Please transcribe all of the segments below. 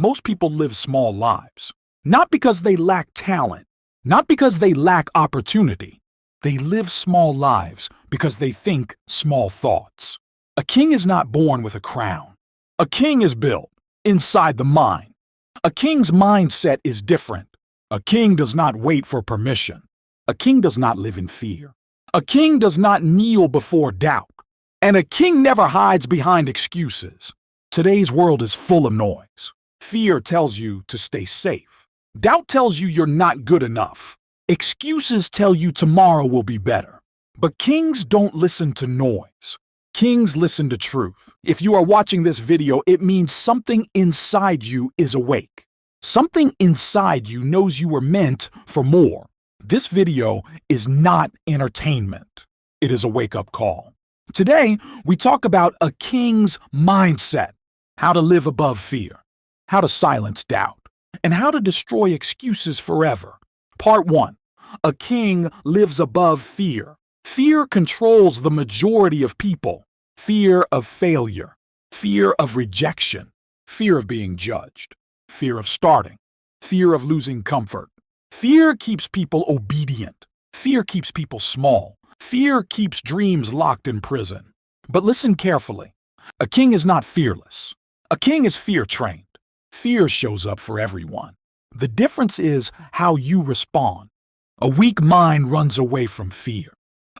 Most people live small lives, not because they lack talent, not because they lack opportunity. They live small lives because they think small thoughts. A king is not born with a crown. A king is built inside the mind. A king's mindset is different. A king does not wait for permission. A king does not live in fear. A king does not kneel before doubt. And a king never hides behind excuses. Today's world is full of noise. Fear tells you to stay safe. Doubt tells you you're not good enough. Excuses tell you tomorrow will be better. But kings don't listen to noise. Kings listen to truth. If you are watching this video, it means something inside you is awake. Something inside you knows you were meant for more. This video is not entertainment. It is a wake-up call. Today, we talk about a king's mindset, how to live above fear, how to silence doubt, and how to destroy excuses forever. Part 1. A king lives above fear. Fear controls the majority of people. Fear of failure, fear of rejection, fear of being judged, fear of starting, fear of losing comfort. Fear keeps people obedient. Fear keeps people small. Fear keeps dreams locked in prison. But listen carefully. A king is not fearless. A king is fear-trained. Fear shows up for everyone. The difference is how you respond. A weak mind runs away from fear.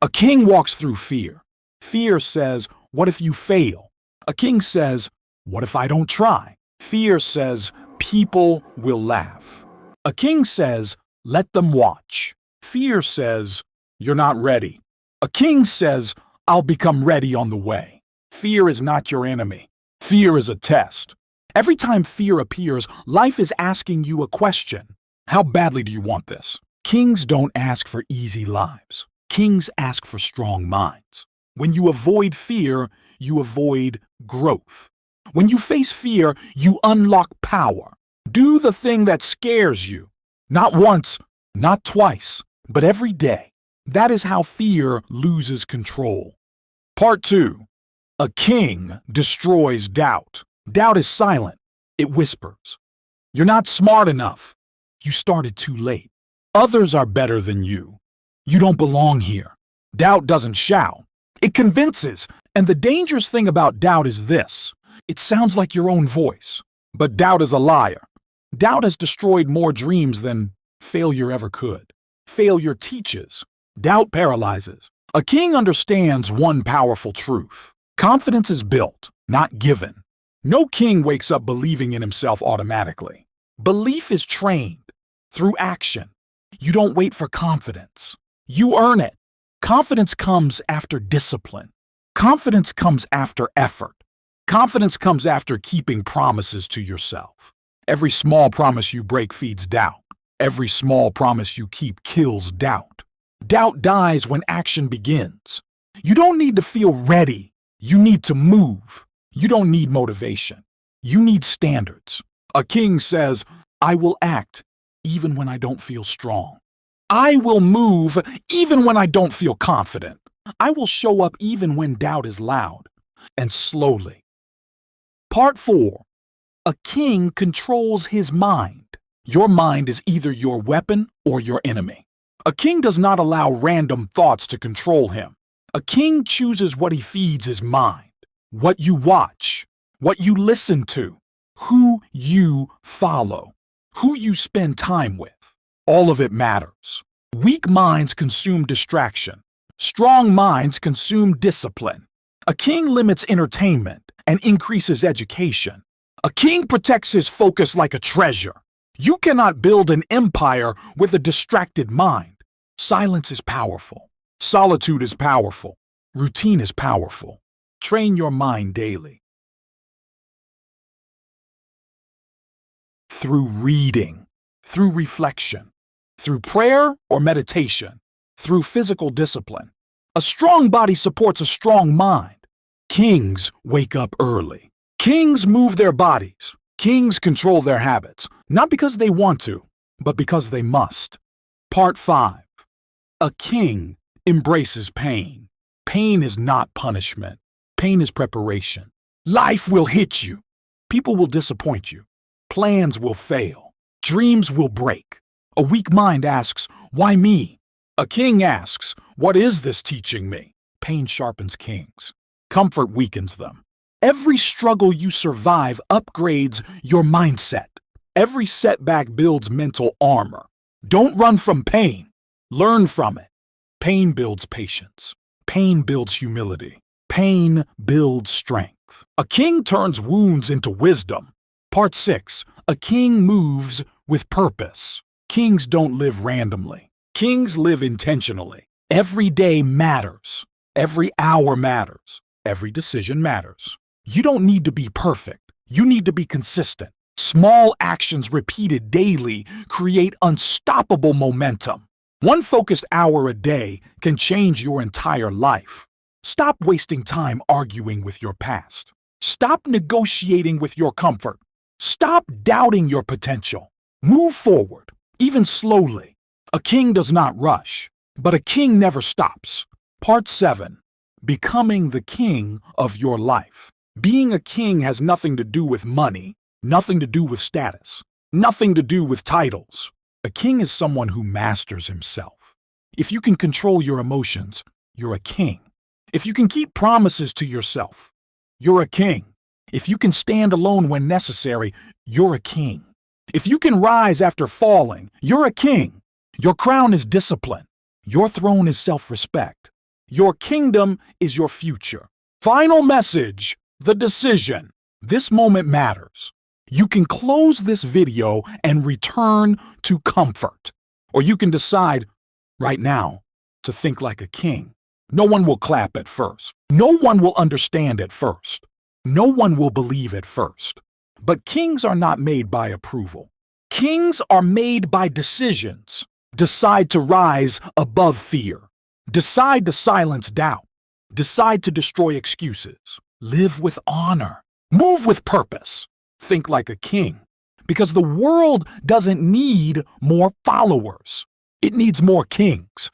A king walks through fear. Fear says, "What if you fail?" A king says, "What if I don't try?" Fear says, "People will laugh." A king says, "Let them watch." Fear says, "You're not ready." A king says, "I'll become ready on the way." Fear is not your enemy. Fear is a test. Every time fear appears, life is asking you a question. How badly do you want this? Kings don't ask for easy lives. Kings ask for strong minds. When you avoid fear, you avoid growth. When you face fear, you unlock power. Do the thing that scares you. Not once, not twice, but every day. That is how fear loses control. Part 2. A king destroys doubt. Doubt is silent. It whispers. You're not smart enough. You started too late. Others are better than you. You don't belong here. Doubt doesn't shout. It convinces. And the dangerous thing about doubt is this. It sounds like your own voice. But doubt is a liar. Doubt has destroyed more dreams than failure ever could. Failure teaches. Doubt paralyzes. A king understands one powerful truth. Confidence is built, not given. No king wakes up believing in himself automatically. Belief is trained through action. You don't wait for confidence. You earn it. Confidence comes after discipline. Confidence comes after effort. Confidence comes after keeping promises to yourself. Every small promise you break feeds doubt. Every small promise you keep kills doubt. Doubt dies when action begins. You don't need to feel ready. You need to move. You don't need motivation. You need standards. A king says, "I will act even when I don't feel strong. I will move even when I don't feel confident. I will show up even when doubt is loud." And slowly. Part 4. A king controls his mind. Your mind is either your weapon or your enemy. A king does not allow random thoughts to control him. A king chooses what he feeds his mind, what you watch, what you listen to, who you follow, who you spend time with. All of it matters. Weak minds consume distraction. Strong minds consume discipline. A king limits entertainment and increases education. A king protects his focus like a treasure. You cannot build an empire with a distracted mind. Silence is powerful. Solitude is powerful. Routine is powerful. Train your mind daily. Through reading, through reflection, through prayer or meditation, through physical discipline. A strong body supports a strong mind. Kings wake up early. Kings move their bodies. Kings control their habits, not because they want to, but because they must. Part 5. A king embraces pain. Pain is not punishment. Pain is preparation. Life will hit you. People will disappoint you. Plans will fail. Dreams will break. A weak mind asks, why me? A king asks, what is this teaching me? Pain sharpens kings. Comfort weakens them. Every struggle you survive upgrades your mindset. Every setback builds mental armor. Don't run from pain. Learn from it. Pain builds patience. Pain builds humility. Pain builds strength. A king turns wounds into wisdom. Part 6. A king moves with purpose. Kings don't live randomly. Kings live intentionally. Every day matters. Every hour matters. Every decision matters. You don't need to be perfect. You need to be consistent. Small actions repeated daily create unstoppable momentum. One focused hour a day can change your entire life. Stop wasting time arguing with your past. Stop negotiating with your comfort. Stop doubting your potential. Move forward, even slowly. A king does not rush, but a king never stops. Part 7. Becoming the king of your life. Being a king has nothing to do with money, nothing to do with status, nothing to do with titles. A king is someone who masters himself. If you can control your emotions, you're a king. If you can keep promises to yourself, you're a king. If you can stand alone when necessary, you're a king. If you can rise after falling, you're a king. Your crown is discipline. Your throne is self-respect. Your kingdom is your future. Final message, the decision. This moment matters. You can close this video and return to comfort. Or you can decide right now to think like a king. No one will clap at first. No one will understand at first. No one will believe at first. But kings are not made by approval. Kings are made by decisions. Decide to rise above fear. Decide to silence doubt. Decide to destroy excuses. Live with honor. Move with purpose. Think like a king. Because the world doesn't need more followers. It needs more kings.